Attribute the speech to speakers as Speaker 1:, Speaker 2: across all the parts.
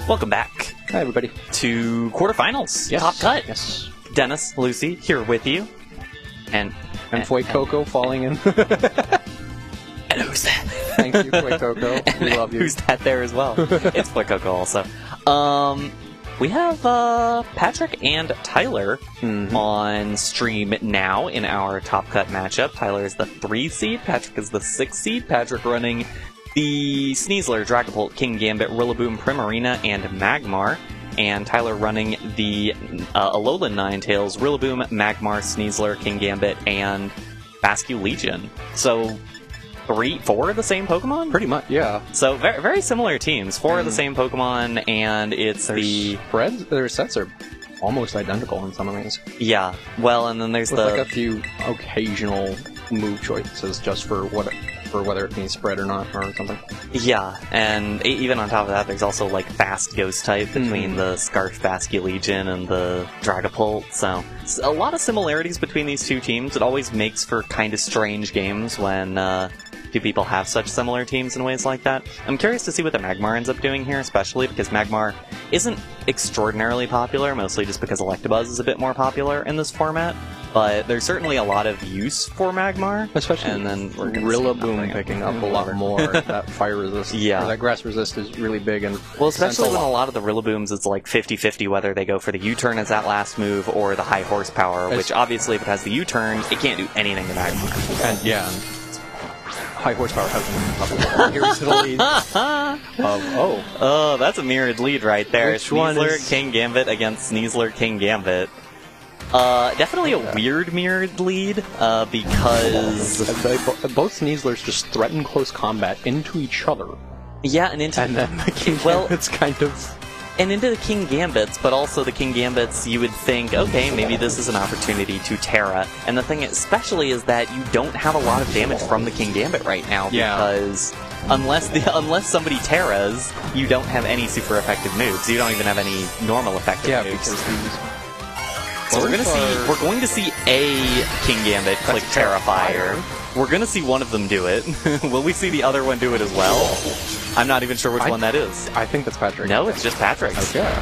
Speaker 1: Welcome back
Speaker 2: Hi, everybody.
Speaker 1: to quarterfinals.
Speaker 2: Yes.
Speaker 1: Top cut.
Speaker 2: Yes.
Speaker 1: Dennis, Lucy, here with you. And
Speaker 2: Fue Coco falling in.
Speaker 1: and who's that?
Speaker 2: Thank you, Fue Coco. We love you.
Speaker 1: Who's that there as well? It's Fue Coco also. We have Patrick and Tyler on stream now in our top cut matchup. Tyler is the 3 seed, Patrick is the 6 seed. Patrick running the Sneasler, Dragapult, King Gambit, Rillaboom, Primarina, and Magmar. And Tyler running the Alolan Ninetales, Rillaboom, Magmar, Sneasler, King Gambit, and Bascu Legion. So 4 of the same Pokemon?
Speaker 2: Pretty much, yeah.
Speaker 1: So very, very similar teams. 4 of the same Pokemon, and it's
Speaker 2: their sets are almost identical in some of these.
Speaker 1: Yeah. Well, and then there's
Speaker 2: With like a few occasional move choices just for whether it needs spread or not or something.
Speaker 1: Yeah, and even on top of that, there's also like fast ghost type between the Scarf Bascu Legion and the Dragapult. So a lot of similarities between these two teams. It always makes for kind of strange games when two people have such similar teams in ways like that. I'm curious to see what the Magmar ends up doing here, especially because Magmar isn't extraordinarily popular, mostly just because Electabuzz is a bit more popular in this format. But there's certainly a lot of use for Magmar,
Speaker 2: especially
Speaker 1: and then we're
Speaker 2: Rillaboom picking up a lot more. That fire resist, that grass resist is really big, and
Speaker 1: especially when a lot of the Rillabooms, it's like 50-50 whether they go for the U-turn as that last move or the high horsepower. Which obviously, if it has the U-turn, it can't do anything to Magmar.
Speaker 2: And high horsepower has here's the lead
Speaker 1: oh, that's a mirrored lead right there.
Speaker 2: Which one
Speaker 1: Sneasler,
Speaker 2: is...
Speaker 1: King Gambit against Sneasler, King Gambit. Definitely a weird mirrored lead, because
Speaker 2: both Sneaslers just threaten close combat into each other.
Speaker 1: Yeah, and into
Speaker 2: then the King Gambit's kind of...
Speaker 1: And into the King Gambits, but also the King Gambits, you would think, okay, maybe this is an opportunity to Terra. And the thing especially is that you don't have a lot of damage from the King Gambit right now, because unless somebody Terras, you don't have any super effective moves. You don't even have any normal effective moves. So we're going to see a King Gambit click Terrafire. We're going to see one of them do it. Will we see the other one do it as well? I'm not even sure which one that is.
Speaker 2: I think that's Patrick.
Speaker 1: No, it's just Patrick.
Speaker 2: Okay.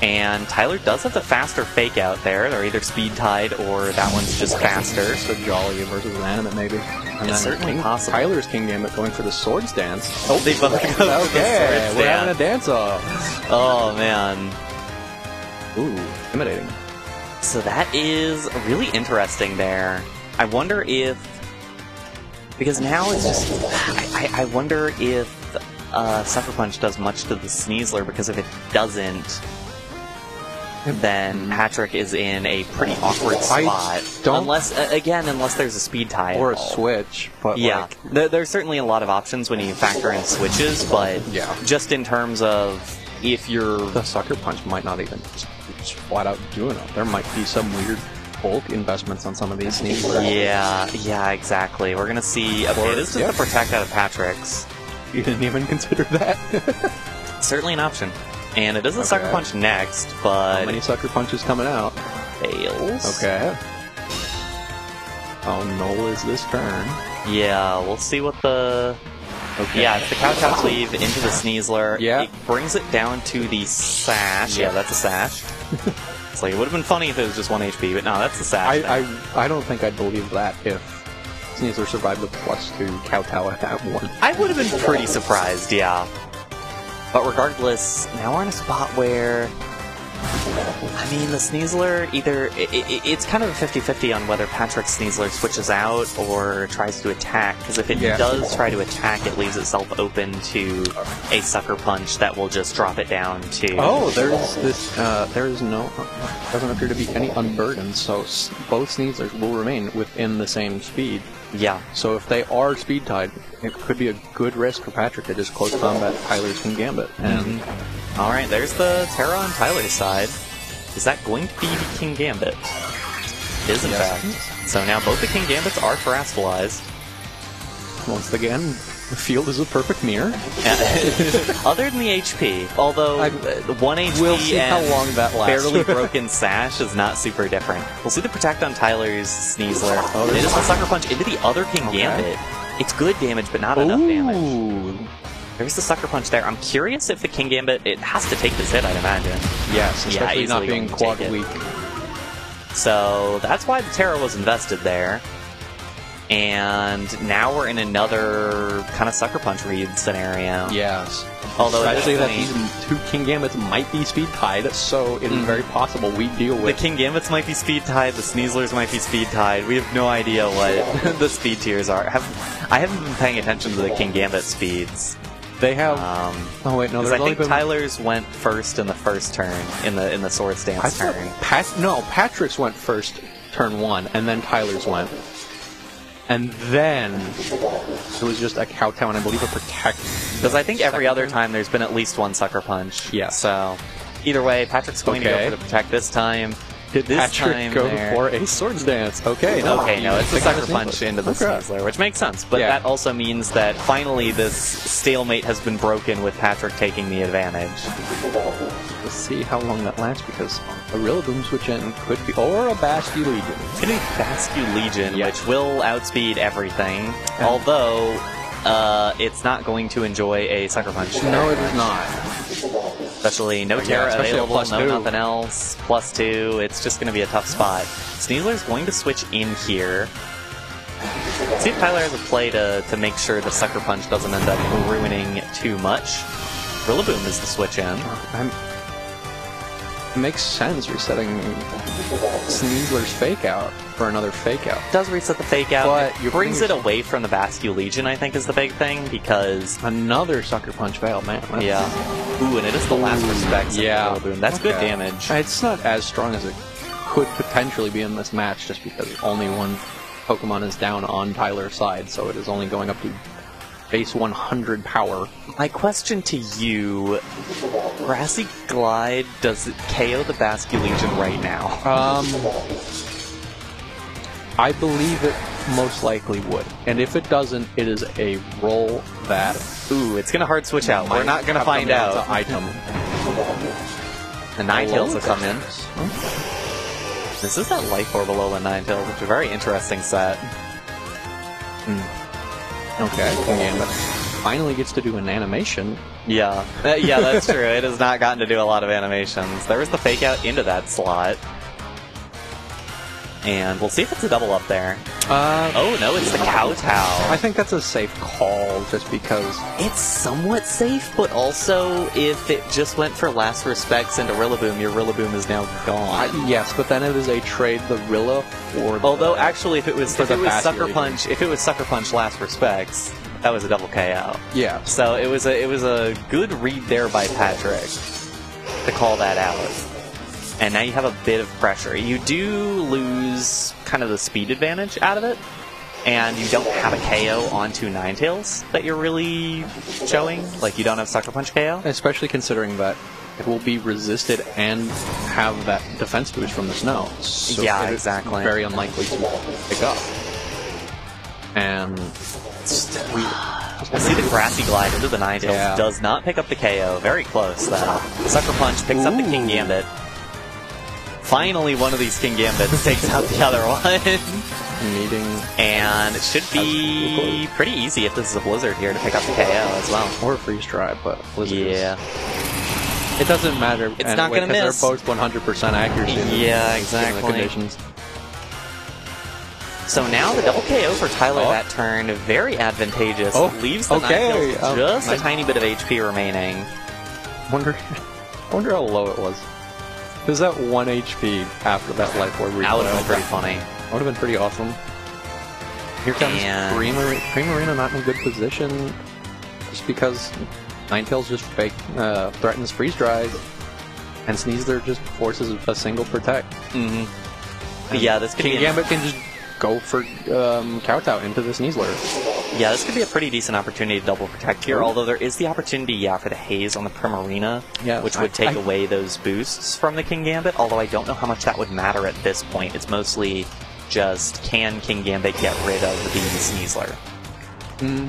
Speaker 1: And Tyler does have the faster fake out there. They're either speed tied or that one's just faster.
Speaker 2: So Jolly versus an animate, maybe. And
Speaker 1: it's certainly possible.
Speaker 2: Tyler's King Gambit going for the Swords Dance.
Speaker 1: Oh, they both go for the Swords Dance.
Speaker 2: We're having a dance-off.
Speaker 1: Oh, man.
Speaker 2: Ooh, intimidating.
Speaker 1: So that is really interesting there. I wonder if... Because now it's just... I wonder if Sucker Punch does much to the Sneasler, because if it doesn't, then Patrick is in a pretty awkward spot. Unless there's a speed tie.
Speaker 2: Or a switch. But
Speaker 1: yeah, there's certainly a lot of options when you factor in switches, but just in terms of if you're...
Speaker 2: The Sucker Punch might not even... flat out doing it. There might be some weird bulk investments on some of these Sneaslers.
Speaker 1: Yeah, exactly. We're gonna see. Okay, this is the Protect out of Patrick's.
Speaker 2: You didn't even consider that.
Speaker 1: Certainly an option. And it is a Sucker Punch next, but...
Speaker 2: How many Sucker Punches coming out?
Speaker 1: Fails.
Speaker 2: Okay. How null is this turn?
Speaker 1: Yeah, we'll see what the... Okay. Yeah, it's the Kowtow Cleave into the Sneasler.
Speaker 2: Yeah.
Speaker 1: It brings it down to the Sash. Yeah, that's a Sash. It's like, it would have been funny if it was just 1 HP, but no, that's the Sash.
Speaker 2: I don't think I'd believe that if Sneasler survived with +2 Kowtow at that one.
Speaker 1: I would have been pretty surprised, yeah. But regardless, now we're in a spot where... I mean, the Sneasler, either... it's kind of a 50-50 on whether Patrick's Sneasler switches out or tries to attack, because if it does try to attack, it leaves itself open to a Sucker Punch that will just drop it down to...
Speaker 2: Oh, there's this... there's no... doesn't appear to be any unburdened, so both Sneaslers will remain within the same speed.
Speaker 1: Yeah.
Speaker 2: So if they are speed tied, it could be a good risk for Patrick to just close combat Tyler's King Gambit. And
Speaker 1: alright, there's the Terra on Tyler's side. Is that going to be the King Gambit? It is, in fact. So now both the King Gambits are terastallized.
Speaker 2: Once again, the field is a perfect mirror.
Speaker 1: Other than the HP, although 1 HP
Speaker 2: we'll see
Speaker 1: and
Speaker 2: how long that lasts.
Speaker 1: Barely broken Sash is not super different. We'll see the Protect on Tyler's Sneasler. It is the Sucker Punch into the other King Gambit. It's good damage, but not enough damage. There's the Sucker Punch there. I'm curious if the King Gambit, it has to take this hit, I'd imagine.
Speaker 2: Yes, especially not
Speaker 1: easily
Speaker 2: being
Speaker 1: going to
Speaker 2: quad
Speaker 1: take it.
Speaker 2: weak.
Speaker 1: So that's why the Terra was invested there. And now we're in another kind of Sucker Punch read scenario.
Speaker 2: Yes.
Speaker 1: Although
Speaker 2: especially that these two King Gambits might be speed tied, so it is very possible we deal with...
Speaker 1: The King Gambits might be speed tied, the Sneaslers might be speed tied. We have no idea what the speed tiers are. I haven't been paying attention to the King Gambit speeds.
Speaker 2: They have... oh wait, no,
Speaker 1: I think Tyler's went first in the first turn, in the Swords Dance turn.
Speaker 2: Patrick's went first turn 1, and then Tyler's went. And then it was just a Kowtow and I believe a Protect.
Speaker 1: Because I think every other time there's been at least one Sucker Punch.
Speaker 2: Yeah.
Speaker 1: So either way, Patrick's going to go for the Protect this time.
Speaker 2: Did Patrick go for a Swords Dance? Okay, no.
Speaker 1: Okay, no, it's a Sucker Punch into the Sneasler, which makes sense. But that also means that finally this stalemate has been broken with Patrick taking the advantage.
Speaker 2: Let's see how long that lasts, because a Rillaboom switch in could be, or a Bascu Legion.
Speaker 1: It's going to be Bascu Legion, which will outspeed everything, although it's not going to enjoy a Sucker Punch.
Speaker 2: No, it is not.
Speaker 1: Especially no Terra available, no nothing else, +2, it's just going to be a tough spot. Sneasler's going to switch in here. Let's see if Tyler has a play to make sure the Sucker Punch doesn't end up ruining too much. Rillaboom is the switch in.
Speaker 2: It makes sense resetting Sneasler's Fake Out for another Fake Out.
Speaker 1: It does reset the Fake Out,
Speaker 2: but
Speaker 1: it brings it away from the Bascu Legion, I think, is the big thing, because...
Speaker 2: Another Sucker Punch fail, man.
Speaker 1: Yeah. Ooh, and it is the last respects of Rillaboom. That's good damage.
Speaker 2: It's not as strong as it could potentially be in this match, just because only one Pokemon is down on Tyler's side, so it is only going up to base 100 power.
Speaker 1: My question to you, Grassy Glide, does it KO the Bascu Legion right now?
Speaker 2: I believe it most likely would. And if it doesn't, it is a roll that...
Speaker 1: Ooh, it's going to hard switch out. We're not going to find out.
Speaker 2: Item.
Speaker 1: The Ninetales will come in. This is that Life Orb Alola Ninetales, which is a very interesting set.
Speaker 2: Okay, King Gambit finally gets to do an animation.
Speaker 1: Yeah. Yeah, that's true. It has not gotten to do a lot of animations. There was the Fake Out into that slot. And we'll see if it's a double up there. Oh no, it's the Kowtow.
Speaker 2: I think that's a safe call, just because...
Speaker 1: It's somewhat safe, but also, if it just went for last respects into Rillaboom, your Rillaboom is now gone.
Speaker 2: Yes, but then it is a trade the Rilla for...
Speaker 1: Although, actually, if it was Sucker Punch last respects, that was a double KO.
Speaker 2: Yeah.
Speaker 1: So it was a good read there by Patrick to call that out. And now you have a bit of pressure. You do lose kind of the speed advantage out of it, and you don't have a KO onto Ninetales that you're really showing. Like, you don't have Sucker Punch KO.
Speaker 2: Especially considering that it will be resisted and have that defense boost from the snow. So
Speaker 1: yeah, exactly.
Speaker 2: Very unlikely to pick up. And
Speaker 1: we'll see the Grassy Glide into the Ninetales. Does not pick up the KO. Very close, though. Sucker Punch picks up the King Gambit. Finally, one of these King Gambits takes out the other one. And it should be pretty easy if this is a Blizzard here to pick up the KO as well.
Speaker 2: Or a Freeze Dry, but Blizzard it doesn't matter.
Speaker 1: It's not going to miss.
Speaker 2: They're both 100% accuracy.
Speaker 1: Yeah, exactly.
Speaker 2: The conditions.
Speaker 1: So now the double KO for Tyler that turn, very advantageous. Leaves the Ninetales just a tiny bit of HP remaining.
Speaker 2: Wonder how low it was. It was at 1 HP after that Life Orb.
Speaker 1: That would have been pretty funny.
Speaker 2: That would have been pretty awesome. Here comes Primarina not in a good position, just because Ninetales just threatens Freeze Dry, and Sneasler just forces a single Protect.
Speaker 1: Yeah, this could
Speaker 2: King Gambit can just go for Kowtow into the Sneasler.
Speaker 1: Yeah, this could be a pretty decent opportunity to double Protect here, although there is the opportunity, for the Haze on the Primarina, which would take away those boosts from the King Gambit, although I don't know how much that would matter at this point. It's mostly just, can King Gambit get rid of the Sneasler?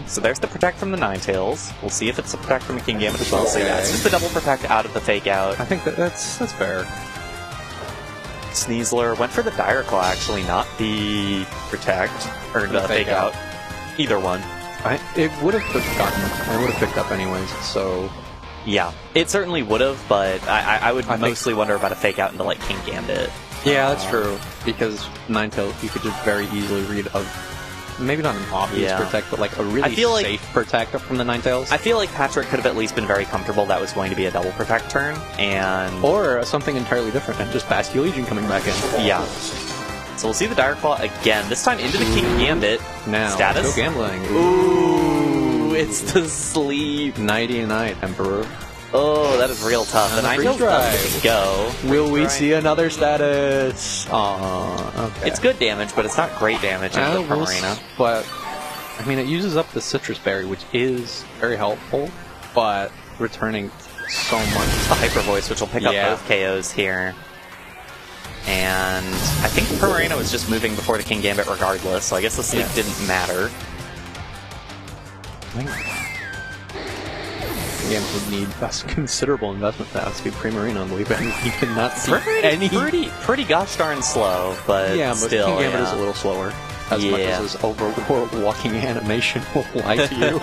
Speaker 1: So there's the Protect from the Ninetales. We'll see if it's a Protect from a King Gambit as well. So yeah, it's just the double Protect out of the Fake Out.
Speaker 2: I think that's fair.
Speaker 1: Sneasler went for the Dire Claw, actually, not the Protect, or the Fake Out. Either one.
Speaker 2: It would have gotten. I would have picked up anyways. So
Speaker 1: Yeah, it certainly would have, but I would mostly wonder about a fake out into like King Gambit.
Speaker 2: yeah, that's true. Because Ninetales, you could just very easily read maybe not an obvious protect, but like a really safe protect from the Ninetales.
Speaker 1: I feel like Patrick could have at least been very comfortable that was going to be a double protect turn, and
Speaker 2: or something entirely different, and just Bastion Legion coming back in.
Speaker 1: Yeah. So we'll see the Dire Claw again. This time into the King Gambit.
Speaker 2: Now,
Speaker 1: status.
Speaker 2: Go gambling.
Speaker 1: Ooh, it's the sleep.
Speaker 2: Nighty night, Emperor.
Speaker 1: Oh, that is real tough. The Ninetales doesn't go.
Speaker 2: Will we see another status? Okay.
Speaker 1: It's good damage, but it's not great damage in the Primarina.
Speaker 2: But, I mean, it uses up the Citrus Berry, which is very helpful, but returning so much.
Speaker 1: The Hyper Voice, which will pick up both KOs here. And I think Primarina was just moving before the King Gambit regardless, so I guess the sleep didn't matter.
Speaker 2: Games would need a considerable investment to outspeed Primarina, I believe, and you cannot see any...
Speaker 1: Pretty gosh darn slow, but still,
Speaker 2: King Gambit is a little slower, as much as his overworld walking animation will lie to you.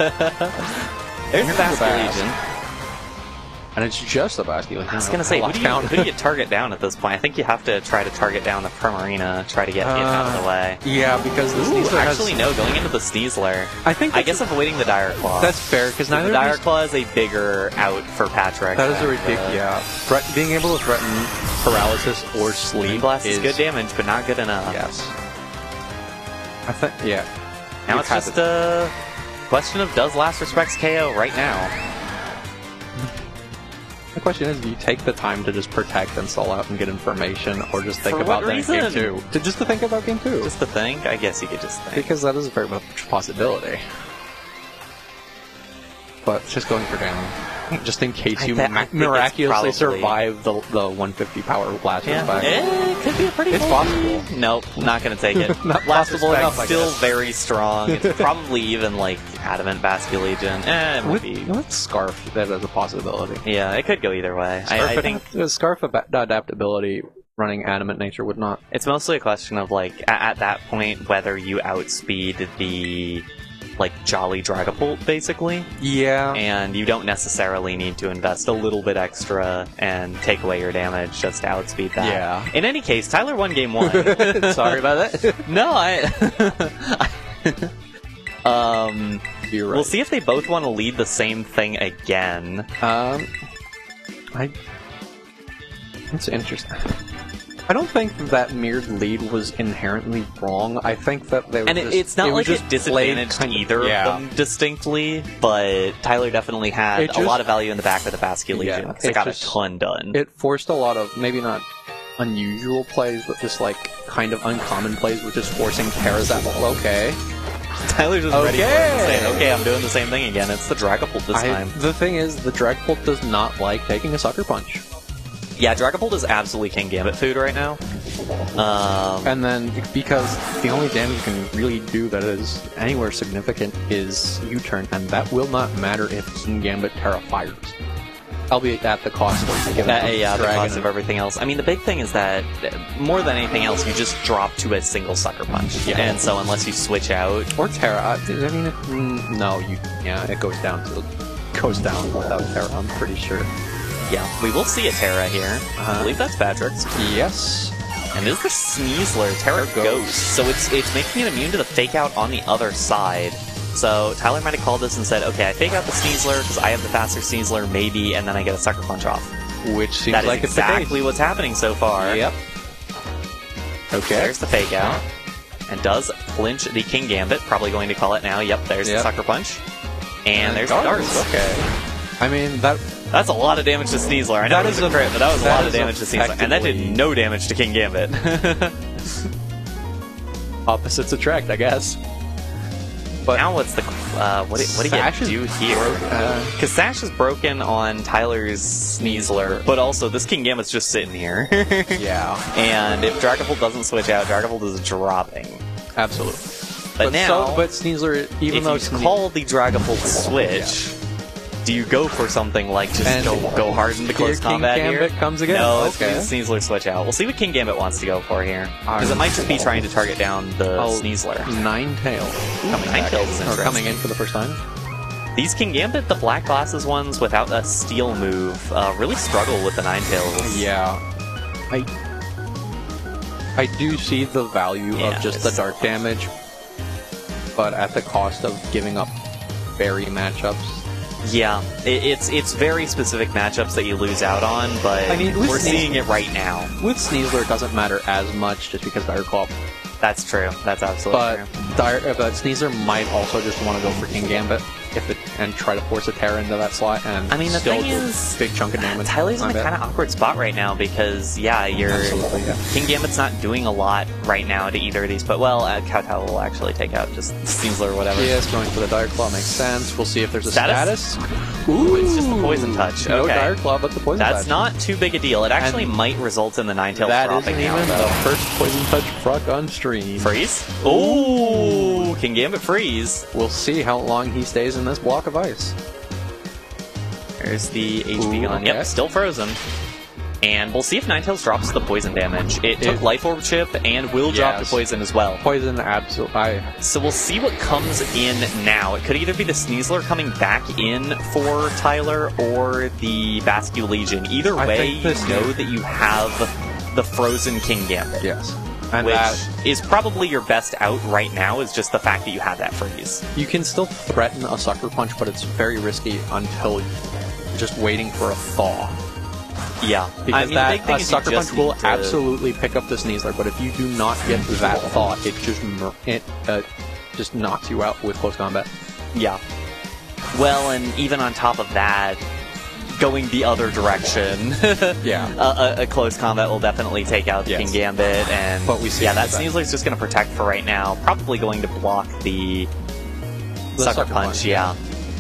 Speaker 1: There's the Bastion Legion.
Speaker 2: And it's just the Bastion Legion.
Speaker 1: I was going to say, who do you target down at this point? I think you have to try to target down the Primarina, try to get it out of the way.
Speaker 2: Yeah, because the Sneasler
Speaker 1: actually, no, going into the Sneasler. I guess avoiding the Dire Claw.
Speaker 2: That's fair, because neither
Speaker 1: the Dire Claw is a bigger out for Patrick.
Speaker 2: That is a ridiculous... being able to threaten paralysis or sleep
Speaker 1: Blast is good damage, but not good enough.
Speaker 2: Yes.
Speaker 1: Now it's just a question of does Last Respects KO right now?
Speaker 2: The question is, do you take the time to just protect and stall out and get information, or just think about that in Game 2? Just to think about Game 2.
Speaker 1: Just to think? I guess you could just think.
Speaker 2: Because that is a very much possibility. But just going for down. Just in case you miraculously survive the 150 power Last Respect.
Speaker 1: It could be a pretty
Speaker 2: It's possible.
Speaker 1: Nope, not going to take it. Last Respect still very strong. It's probably even like Adamant Bastion Legion. It might be.
Speaker 2: With Scarf, that is a possibility.
Speaker 1: Yeah, it could go either way. I think
Speaker 2: Scarf adaptability running Adamant nature would not.
Speaker 1: It's mostly a question of like at that point whether you outspeed the like Jolly Dragapult, basically. Yeah. And you don't necessarily need to invest a little bit extra and take away your damage just to outspeed that. Yeah. In any case, Tyler won game 1.
Speaker 2: Sorry about that.
Speaker 1: No,
Speaker 2: You're right.
Speaker 1: We'll see if they both want to lead the same thing again.
Speaker 2: It's interesting. I don't think that mirrored lead was inherently wrong. I think that they were
Speaker 1: it's not like it disadvantaged either of them distinctly, but Tyler definitely had a lot of value in the back of the Bastion Legion because it got a ton done.
Speaker 2: It forced a lot of, maybe not unusual plays, but just like kind of uncommon plays, which is forcing Terra's at okay.
Speaker 1: Tyler's just ready for it and saying, okay, I'm doing the same thing again. It's the Dragapult this time.
Speaker 2: The thing is, the Dragapult does not like taking a Sucker Punch.
Speaker 1: Yeah, Dragapult is absolutely King Gambit food right now.
Speaker 2: And then, because the only damage you can really do that is anywhere significant is U-turn, and that will not matter if King Gambit Terra fires. Albeit at the cost of
Speaker 1: the cost of everything else. I mean, the big thing is that, more than anything else, you just drop to a single Sucker Punch. Yeah. And so unless you switch out...
Speaker 2: Or Terra. I mean, no, it goes down without Terra, I'm pretty sure.
Speaker 1: Yeah, we will see a Terra here. I believe that's Patrick's.
Speaker 2: Yes.
Speaker 1: And this is the Sneasler, Terra Ghost. So it's making it immune to the fake out on the other side. So Tyler might have called this and said, okay, I fake out the Sneasler because I have the faster Sneasler, maybe, and then I get a Sucker Punch off.
Speaker 2: Which seems like it's
Speaker 1: exactly what's happening so far.
Speaker 2: Yep. Okay.
Speaker 1: There's the fake out. And does clinch the King Gambit. Probably going to call it now. Yep, there's the Sucker Punch. And there's the Darts.
Speaker 2: Okay. I mean,
Speaker 1: that's a lot of damage to Sneasler. I know that is a crit, but that was a lot of damage to Sneasler. And that did no damage to King Gambit.
Speaker 2: Opposites attract, I guess. But
Speaker 1: now what's the... what do you do here? Because Sash is broken on Tyler's Sneasler, but also this King Gambit's just sitting here.
Speaker 2: Yeah.
Speaker 1: And if Dragapult doesn't switch out, Dragapult is dropping.
Speaker 2: Absolutely.
Speaker 1: But now,
Speaker 2: Sneasler, even though
Speaker 1: if you call the Dragapult switch... Do you go for something like just go hard in the close combat
Speaker 2: King Gambit
Speaker 1: here?
Speaker 2: comes again?
Speaker 1: No,
Speaker 2: okay.
Speaker 1: it's the Sneasler switch out. We'll see what King Gambit wants to go for here. Because it might just be trying to target down the Sneasler.
Speaker 2: Ninetales.
Speaker 1: Ninetales is interesting.
Speaker 2: Coming in for the first time.
Speaker 1: These King Gambit, the Black Glasses ones without a steal move, really struggle with the Ninetales.
Speaker 2: Yeah. I do see the value of just the dark damage, but at the cost of giving up berry matchups.
Speaker 1: Yeah, it's very specific matchups that you lose out on, but I mean, we're seeing it right now.
Speaker 2: With Sneasler, it doesn't matter as much just because Dire Claw.
Speaker 1: That's true. That's absolutely true.
Speaker 2: But Sneasler might also just want to go for King Gambit and try to force a Terra into that slot, and
Speaker 1: I mean, the
Speaker 2: still
Speaker 1: thing
Speaker 2: do
Speaker 1: is,
Speaker 2: a big chunk of damage.
Speaker 1: Tyler's in a kind of awkward spot right now because, King Gambit's not doing a lot right now to either of these, but, well, Kowtow will actually take out just Sneasler or whatever.
Speaker 2: Yes, going for the Dire Claw makes sense. We'll see if there's a status.
Speaker 1: Ooh, it's just the Poison Touch.
Speaker 2: No
Speaker 1: okay.
Speaker 2: Dire Claw, but the Poison Touch.
Speaker 1: That's not too big a deal. It actually might result in the Ninetales dropping
Speaker 2: isn't even the first Poison Touch proc on stream.
Speaker 1: Freeze? Ooh, King Gambit freeze.
Speaker 2: We'll see how long he stays in this block of ice.
Speaker 1: There's the HP gun.
Speaker 2: Okay.
Speaker 1: Yep, still frozen. And we'll see if Ninetales drops the poison damage. It took Life Orb Chip and will drop the poison as well.
Speaker 2: Poison, absolutely.
Speaker 1: So we'll see what comes in now. It could either be the Sneasler coming back in for Tyler or the Basque Legion. Either way, you know that you have the frozen King Gambit.
Speaker 2: Yes. And
Speaker 1: which is probably your best out right now, is just the fact that you have that freeze.
Speaker 2: You can still threaten a Sucker Punch, but it's very risky until you're just waiting for a thaw.
Speaker 1: Yeah.
Speaker 2: Because a Sucker Punch will absolutely pick up the Sneasler, but if you do not get that thaw, it just knocks you out with close combat.
Speaker 1: Yeah. Well, and even on top of that, going the other direction, a close combat will definitely take out the King Gambit, and
Speaker 2: but we see
Speaker 1: that Sneasler's just going to protect for right now, probably going to block the Sucker Punch. Yeah.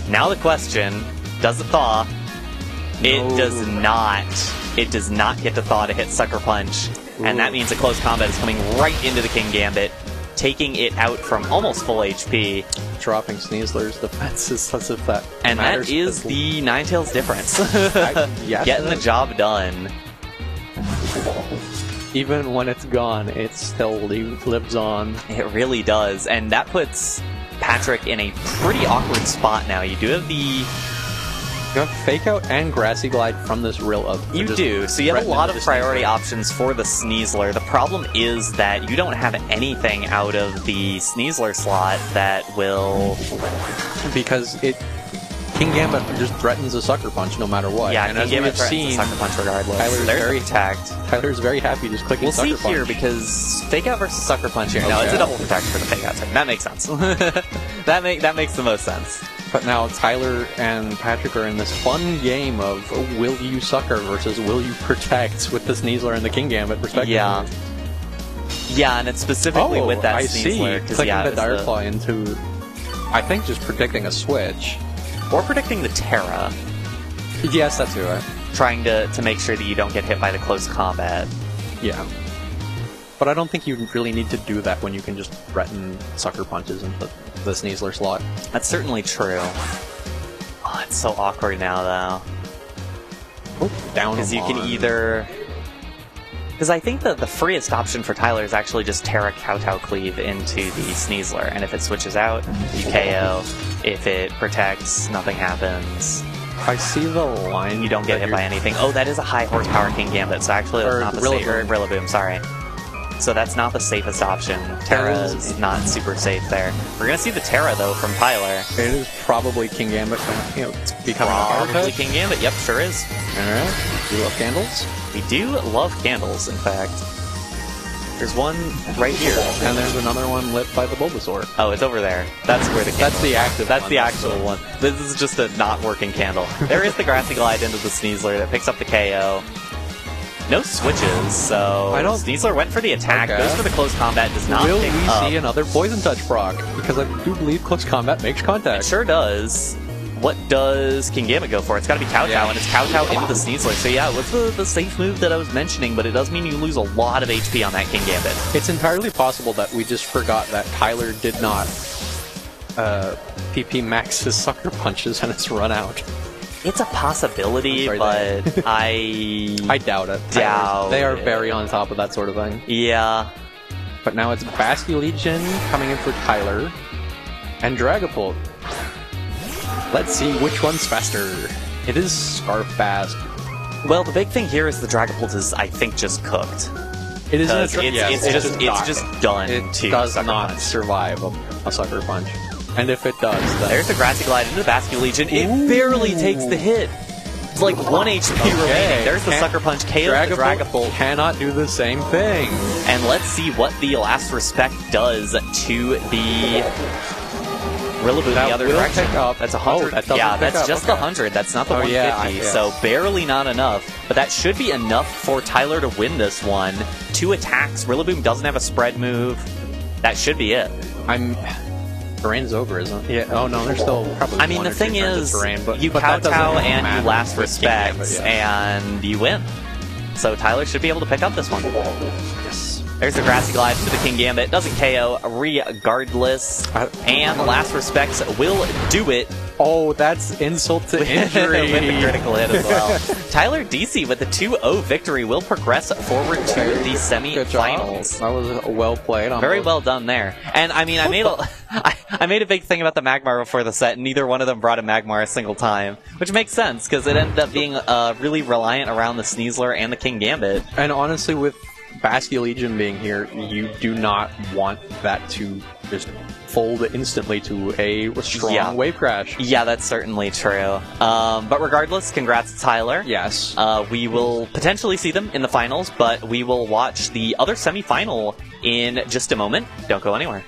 Speaker 1: Now the question, does it thaw? It does not. It does not get to thaw to hit Sucker Punch, and that means a close combat is coming right into the King Gambit, taking it out from almost full HP.
Speaker 2: Dropping Sneasler's defenses as if that
Speaker 1: and
Speaker 2: matters.
Speaker 1: That is the Ninetales difference.
Speaker 2: Yes,
Speaker 1: getting the job done.
Speaker 2: Even when it's gone, it still lives on.
Speaker 1: It really does, and that puts Patrick in a pretty awkward spot now. You do have
Speaker 2: You have Fake Out and Grassy Glide from this Rilla.
Speaker 1: You do, so you have a lot of priority options for the Sneasler. The problem is that you don't have anything out of the Sneasler slot that will...
Speaker 2: Because King Gambit just threatens a Sucker Punch no matter what.
Speaker 1: Yeah,
Speaker 2: and
Speaker 1: King Gambit threatens a Sucker Punch regardless.
Speaker 2: Tyler's very happy just clicking Sucker Punch.
Speaker 1: We'll see here, because Fake Out versus Sucker Punch here. No, it's a double protect for the Fake Out turn. That makes sense. that makes the most sense.
Speaker 2: But now Tyler and Patrick are in this fun game of will you sucker versus will you protect with the Sneasler and the King Gambit, respectively.
Speaker 1: Yeah. Yeah, and it's specifically with that Sneasler.
Speaker 2: Clicking the Dire Claw into, I think, just predicting a switch.
Speaker 1: Or predicting the Terra.
Speaker 2: Yes, that's right.
Speaker 1: Trying to make sure that you don't get hit by the close combat.
Speaker 2: Yeah. But I don't think you really need to do that when you can just threaten Sucker Punches into the Sneasler slot.
Speaker 1: That's certainly true. Oh, it's so awkward now, though.
Speaker 2: Down
Speaker 1: because you can either... Because I think that the freest option for Tyler is actually just Terra Kowtow Cleave into the Sneasler, and if it switches out, you KO. If it protects, nothing happens.
Speaker 2: I see the line.
Speaker 1: You don't get hit by anything. Oh, that is a high horsepower King Gambit, so actually that's not the safe. Rillaboom, sorry. So that's not the safest option. Terra is not super safe there. We're going to see the Terra, though, from Tyler.
Speaker 2: It is probably King Gambit. It's becoming
Speaker 1: probably King Gambit. Yep, sure is.
Speaker 2: Alright. Do you love candles?
Speaker 1: We do love candles, in fact. There's one right here.
Speaker 2: And there's another one lit by the Bulbasaur.
Speaker 1: Oh, it's over there. That's where the candle
Speaker 2: That's the active
Speaker 1: That's
Speaker 2: one.
Speaker 1: the actual one. This is just a not working candle. There is the Grassy Glide into the Sneasler that picks up the KO. No switches, so Sneasler went for the attack, goes for the close combat, does not
Speaker 2: Will
Speaker 1: pick
Speaker 2: we
Speaker 1: up.
Speaker 2: see another Poison Touch proc? Because I do believe close combat makes contact.
Speaker 1: It sure does. What does King Gambit go for? It's got to be Kowtow, and it's Kowtow into the Sneasler. So yeah, what's the safe move that I was mentioning, but it does mean you lose a lot of HP on that King Gambit.
Speaker 2: It's entirely possible that we just forgot that Tyler did not PP max his Sucker Punches and it's run out.
Speaker 1: It's a possibility, but
Speaker 2: I doubt it. They are very on top of that sort of thing.
Speaker 1: Yeah.
Speaker 2: But now it's Basculegion coming in for Tyler. And Dragapult. Let's see which one's faster. It is Scarfast.
Speaker 1: Well, the big thing here is the Dragapult is, I think, just cooked.
Speaker 2: It is.
Speaker 1: It's just done.
Speaker 2: It
Speaker 1: to
Speaker 2: does
Speaker 1: Sucker
Speaker 2: not
Speaker 1: Punch.
Speaker 2: survive a Sucker Punch. And if it does, then...
Speaker 1: There's the Grassy Glide into the Basculegion. It barely takes the hit. It's like 1 HP remaining. There's the Sucker Punch. KO the Dragapult.
Speaker 2: Cannot do the same thing.
Speaker 1: And let's see what the Last Respect does to the Rillaboom the other direction. That's 100. Yeah, that's just the 100. That's not the 150. So barely not enough. But that should be enough for Tyler to win this one. 2 attacks. Rillaboom doesn't have a spread move. That should be it.
Speaker 2: Terrain's over, isn't it? Yeah. Oh no, there's still probably.
Speaker 1: I mean, the thing is, you kowtow and you Last Respect, and you win. So Tyler should be able to pick up this one.
Speaker 2: Yes.
Speaker 1: There's the Grassy Glide to the King Gambit. Doesn't KO regardless. And the Last Respects will do it.
Speaker 2: Oh, that's insult to injury.
Speaker 1: With the critical hit as well. Tyler Deacy with the 2-0 victory will progress forward to the semi-finals.
Speaker 2: That was well played.
Speaker 1: Very well done there. And I mean, I made a big thing about the Magmar before the set, and neither one of them brought a Magmar a single time. Which makes sense, because it ended up being really reliant around the Sneasler and the King Gambit.
Speaker 2: And honestly, with Basculegion being here, you do not want that to just fold instantly to a strong wave crash.
Speaker 1: Yeah, that's certainly true. But regardless, congrats to Tyler.
Speaker 2: Yes.
Speaker 1: We will potentially see them in the finals, but we will watch the other semi-final in just a moment. Don't go anywhere.